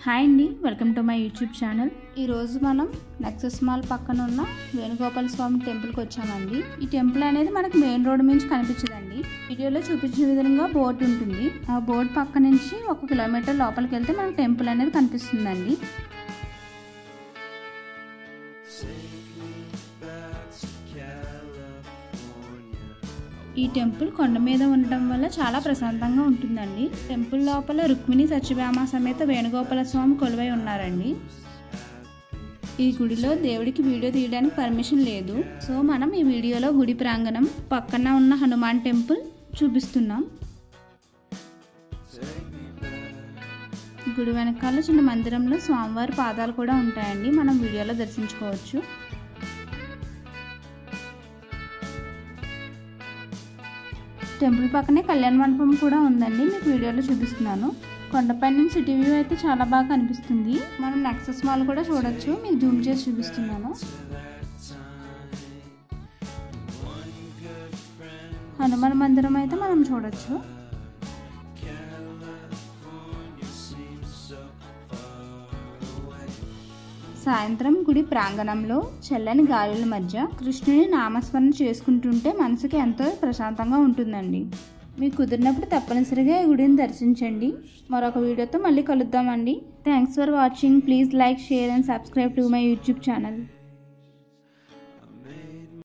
Hi అండి, welcome to my YouTube channel. ఈరోజు మనం నెక్సెస్ మాల్ పక్కన ఉన్న వేణుగోపాల స్వామి టెంపుల్కి వచ్చామండి. ఈ టెంపుల్ అనేది మనకి మెయిన్ రోడ్ నుంచి కనిపించదండి. వీడియోలో చూపించిన విధంగా బోర్డు ఉంటుంది. ఆ బోర్డు పక్క నుంచి 1 కిలోమీటర్ లోపలికి వెళ్తే మనకు టెంపుల్ అనేది కనిపిస్తుందండి. ఈ టెంపుల్ కొండ మీద ఉండటం వల్ల చాలా ప్రశాంతంగా ఉంటుందండి. టెంపుల్ లోపల రుక్మిణి సత్యభామ సమేత వేణుగోపాల స్వామి కొలువై ఉన్నారండి. ఈ గుడిలో దేవుడికి వీడియో తీయడానికి పర్మిషన్ లేదు. సో మనం ఈ వీడియోలో గుడి ప్రాంగణం పక్కన ఉన్న హనుమాన్ టెంపుల్ చూపిస్తున్నాం. గుడి వెనకాల చిన్న మందిరంలో స్వామివారి పాదాలు కూడా ఉంటాయండి. మనం వీడియోలో దర్శించుకోవచ్చు. టెంపుల్ పక్కనే కళ్యాణ మండపం కూడా ఉందండి. మీకు వీడియోలో చూపిస్తున్నాను. కొండపై నుంచి సిటీ వ్యూ అయితే చాలా బాగా కనిపిస్తుంది. మనం నెక్సెస్ మాల్ కూడా చూడొచ్చు. మీకు జూమ్ చేసి చూపిస్తున్నాను. హనుమాన్ మందిరం అయితే మనం చూడొచ్చు. సాయంత్రం గుడి ప్రాంగణంలో చల్లని గాలుల మధ్య కృష్ణుని నామస్మరణ చేసుకుంటుంటే మనసుకి ఎంతో ప్రశాంతంగా ఉంటుందండి. మీకు కుదిరినప్పుడు తప్పనిసరిగా ఈ గుడిని దర్శించండి. మరొక వీడియోతో మళ్ళీ కలుద్దామండి. Thanks for watching. Please like, share and subscribe to my YouTube channel.